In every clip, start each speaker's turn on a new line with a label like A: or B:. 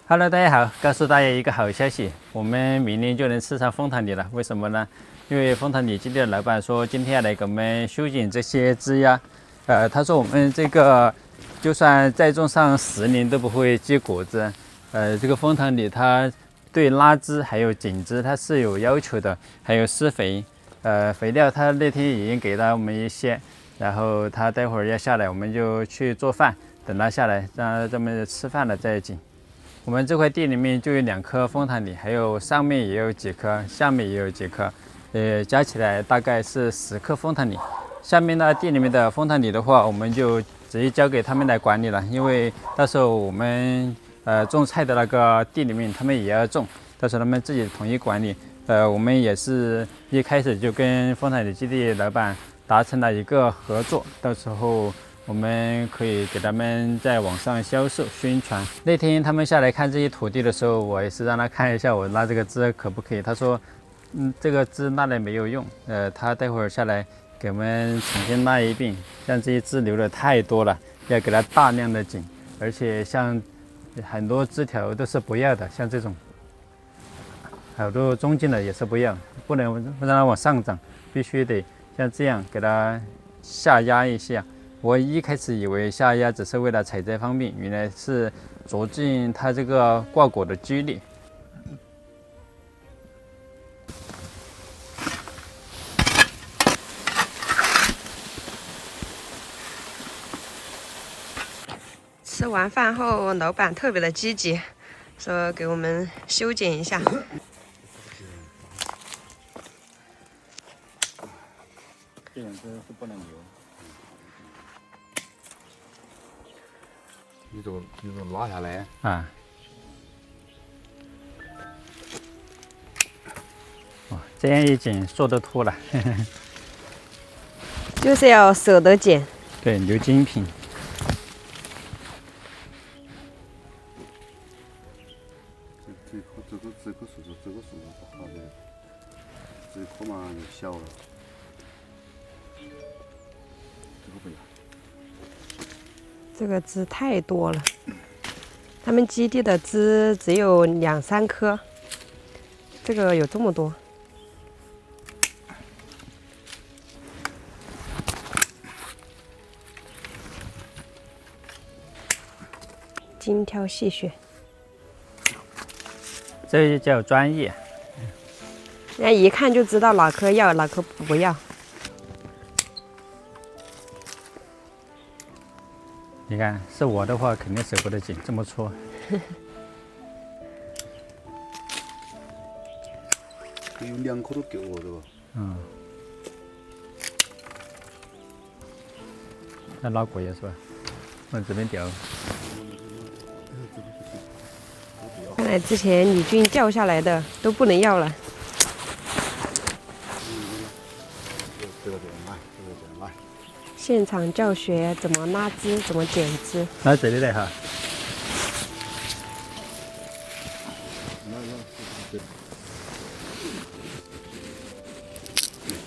A: Hello， 大家好，告诉大家一个好消息，我们明年就能吃上枫糖李了。为什么呢？因为枫糖李基地的老板说今天要来给我们修剪这些枝丫。他说我们这个就算再种上10年都不会结果子。这个枫糖李它对拉枝还有紧枝它是有要求的，还有施肥。肥料他那天已经给了我们一些，然后他待会儿要下来，我们就去做饭，等他下来让咱们吃饭了再剪。我们这块地里面就有2棵枫糖李，还有上面也有几棵，下面也有几棵，加起来大概是10棵枫糖李。下面的地里面的枫糖李的话，我们就直接交给他们来管理了，因为到时候我们种菜的那个地里面他们也要种，到时候他们自己统一管理。我们也是一开始就跟枫糖李基地老板达成了一个合作，到时候我们可以给他们在网上销售宣传。那天他们下来看这些土地的时候，我也是让他看一下我拉这个枝可不可以。他说，这个枝拉来没有用，他待会儿下来给我们重新拉一遍。像这些枝留的太多了，要给它大量的剪，而且像很多枝条都是不要的，像这种，好多中间的也是不要，不能让它往上涨，必须得像这样给它下压一下。我一开始以为下压只是为了采摘方便，原来是促进它这个挂果的几率。
B: 吃完饭后，老板特别的积极，说给我们修剪一下。
A: 这种枝是不能留。
C: 你这拉下来
A: 啊。哦，这样一剪树都秃了。
B: 就是要舍得剪。
A: 对，留精品。
C: 这棵树不好的，这棵嘛就小了，这个不要。
B: 这个枝太多了，他们基地的枝只有2、3棵，这个有这么多。精挑细选，
A: 这就叫专业。
B: 人家一看就知道哪棵要，哪棵不要。
A: 你看，是我的话肯定舍不得剪这么粗。
C: 有2棵都够了，对吧？
A: 嗯。那拉果叶是吧？往这边掉。
B: 看来之前李军叫下来的都不能要了。
C: 这个来。
B: 现场教学怎么拉枝，怎么剪枝。
A: 来这里来哈。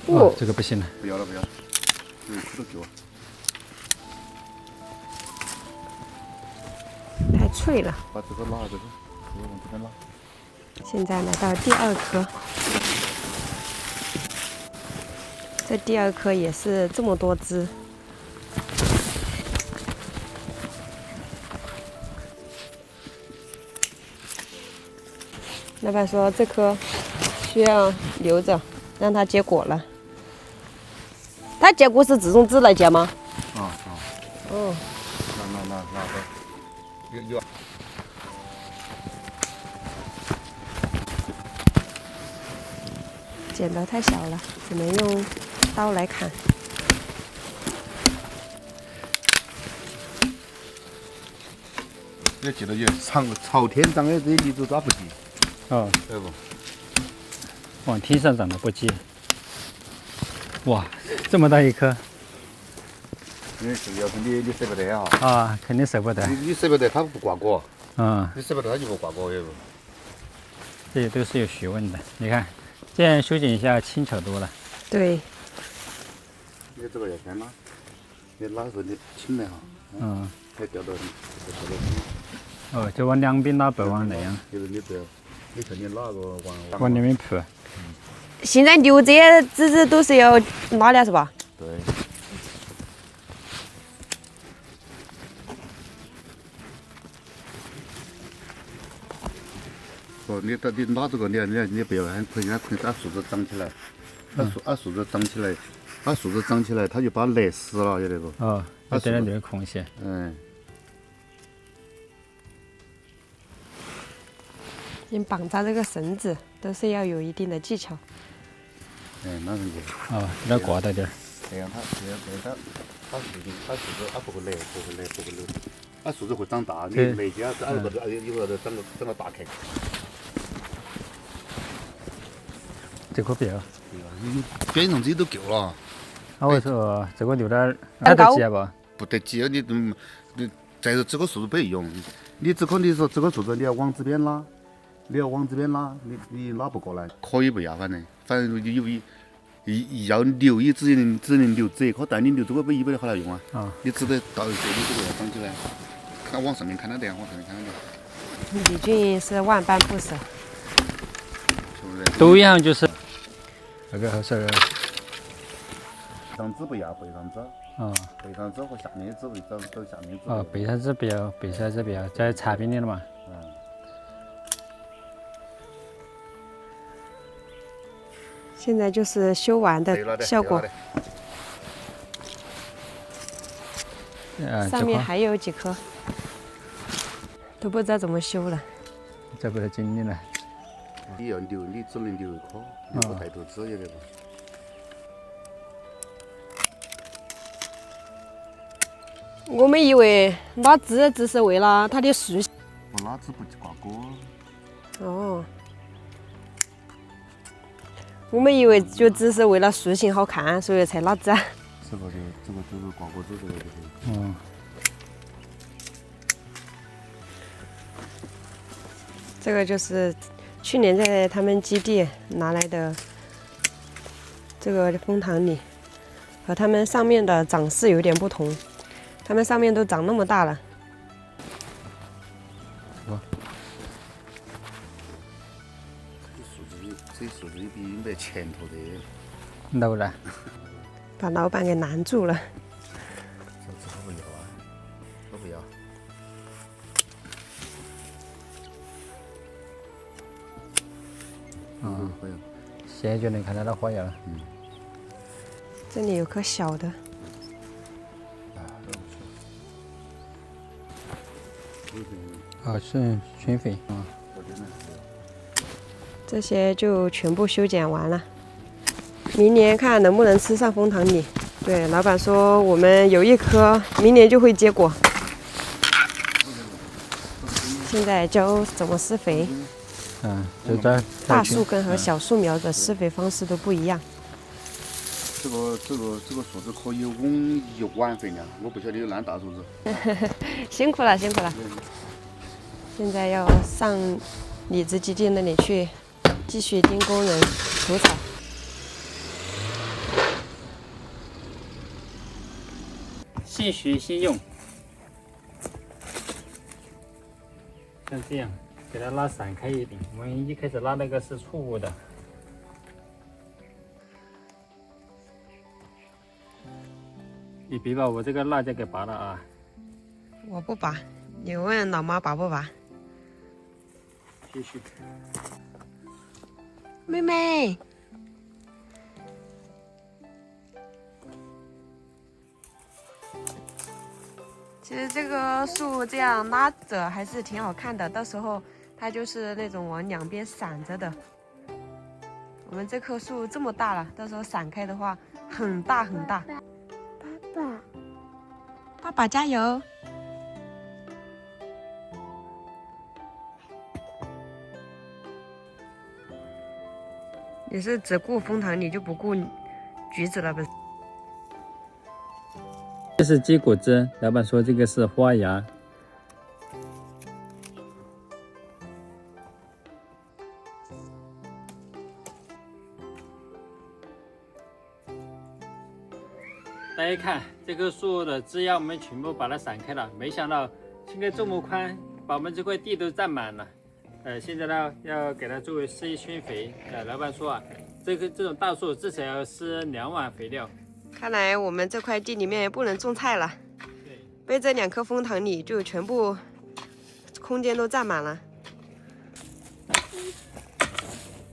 A: 哦，这个不行了。
C: 不要了，这个都够。
B: 太脆了。
C: 把这个拉这个往这边拉。
B: 现在来到第2棵，这第2棵也是这么多枝。老板说这棵需要留着，让它结果了。它结果是这种枝来结吗？哦。
C: 那有。
B: 剪得太小了，只能用刀来砍。
C: 你记得有朝天长的这些梨子抓不急。
A: 哦，
C: 对不？
A: 往天上长的不急。哇，这么大一棵。
C: 因为要是你舍不得啊。
A: 啊，肯定舍不得。
C: 你舍不得，它不挂果。
A: 嗯。
C: 你舍不得，它就不挂果，有不？
A: 这些都是有学问的。你看，这样修剪一下轻巧多了。
B: 对。
C: 你这个要先拉，你拉的时候你轻来哈。
A: 嗯。
C: 才掉到。
A: 哦，就往两边拉，不往那样，
C: 就是你不要，你看你哪个往
A: 往那边铺。
B: 现在留这些枝子都是要拉的是吧？
C: 对。哦，你拉这个，你不要按树枝长起来，按树枝长起来，把树枝长起来，它就把勒死了，有那个。
A: 哦，要得点这个空隙。
C: 嗯。
B: 你绑扎这个绳子都是要有一定的技巧。
C: 那是就。
A: 哦，那挂到点儿。
C: 这样它，它树枝它不会勒，它树枝会长大，你勒起它，一会儿就长个大壳。
A: 这个不要。
C: 你边上这都够了。
A: 那我说这个留点儿，那得急不？
C: 不得急，你再说这个树枝不用，你只可你说这个树枝你要往这边拉，你拉不过来，可以不要，反正要留也只能留这一棵，但你留这个一辈子好来用啊。你只得到这里这个要长起来，看往上面看到点，
B: 李俊是万般不舍。
C: 是不是？
A: 都一样，就是那个是。
C: 上枝不要，背上枝。背上枝和下面枝会长下面枝。
A: 背上枝不要，背下枝不要，在茶边里了嘛。
B: 现在就是修完的效果。上面还有几棵，都不知道怎么修了。
A: 这不是经历了。
C: 你要留，你只能留一棵，留个带头枝也得不。
B: 我们以为拉枝只是为了它的树形。
C: 不拉枝不挂钩。
B: 哦。我们以为就只是为了树形好看，所以才拉枝。
C: 是不是？这个就是挂钩子这个就是。
B: 这个就是去年在他们基地拿来的这个枫糖李，和他们上面的长势有点不同，他们上面都长那么大了。
C: 这树枝比应该前头的。
A: 漏了。
B: 把老板给拦住了。
C: 这不要啊，都不要。不要。
A: 现在就能看到那花芽了。
B: 这里有棵小的。
A: 是群肥。
B: 这些就全部修剪完了，明年看能不能吃上枫糖李。对，老板说我们有一棵，明年就会结果。现在教怎么施肥。
A: 就在
B: 大树根和小树苗的施肥方式都不一样。
C: 这个树枝可以拱1碗肥料，我不晓得有那大树枝。
B: 辛苦了，辛苦了。现在要上李子基地那里去。继续盯工人除草。
A: 现学现用，像这样给它拉散开一点。我们一开始拉那个是错误的。你别把我这个辣椒给拔了啊！
B: 我不拔，你问老妈拔不拔？
A: 继续。
B: 妹妹，其实这个树这样拉着还是挺好看的，到时候它就是那种往两边散着的。我们这棵树这么大了，到时候散开的话很大很大。爸爸加油！你是只顾枫糖，你就不顾橘子了，不是？
A: 这是结果枝，老板说这个是花芽。大家看这棵树的枝丫，我们全部把它散开了，没想到现在这么宽，把我们这块地都占满了。现在呢要给它作为施一圈肥。老板说啊，这种大树至少要施2碗肥料。
B: 看来我们这块地里面不能种菜了。
A: 对，
B: 被这2棵枫糖李就全部空间都占满了。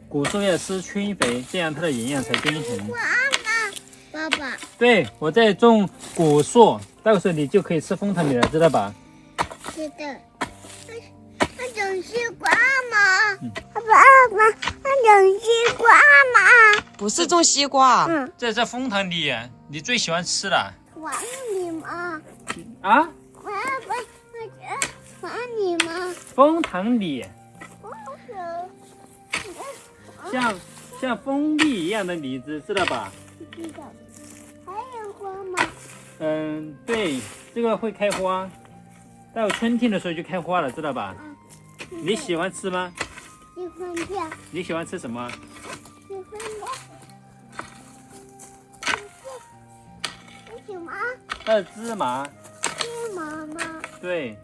A: 果树要施圈肥，这样它的营养才均衡。
D: 爸爸，
A: 对，我在种果树，到时候你就可以吃枫糖李了，知道吧？
D: 是的。那种西瓜吗？爸爸，那种西瓜吗？
B: 不是种西瓜，
A: 这枫糖李啊，你最喜欢吃了
D: 玩你吗？
A: 啊？
D: 玩你吗？
A: 枫糖李，
D: 我
A: 像蜂蜜一样的李子，知道吧？
D: 知道。还有花吗？
A: 对，这个会开花，到春天的时候就开花了，知道吧？你喜欢吃吗？
D: 喜欢吃。
A: 你喜欢吃什么？
D: 喜欢吃什么？
A: 还有芝麻。
D: 芝麻吗？
A: 对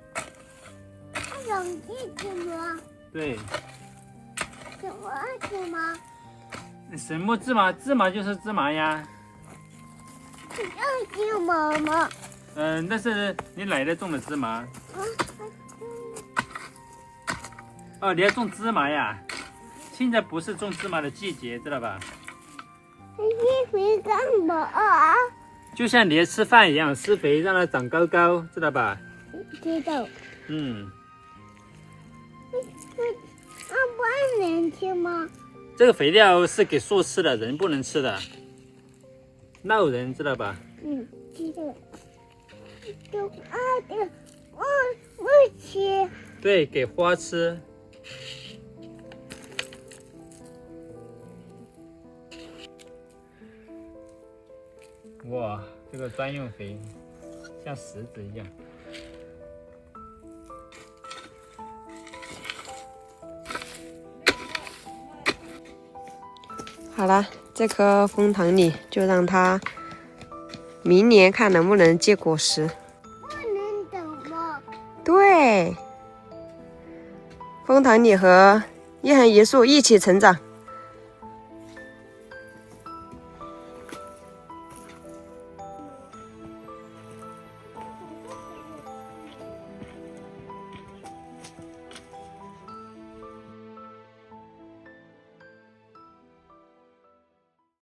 D: 那种是什么？
A: 对，
D: 什么芝麻？
A: 什么芝麻？芝麻就是芝麻呀。
D: 是芝麻吗？
A: 那是你奶奶种的芝麻。哦，你要种芝麻呀？现在不是种芝麻的季节，知道吧？
D: 施肥干嘛啊？
A: 就像你吃饭一样，施肥让它长高高，知道吧？
D: 知道。那不能吃吗？
A: 这个肥料是给树吃的，人不能吃的，闹人，知道吧？
D: 知道。不吃。
A: 对，给花吃。哇，这个专用肥像石子一样。
B: 好了，这棵枫糖李就让它明年看能不能结果实。
D: 不能等吗？
B: 对，枫糖李和一横一竖一起成长。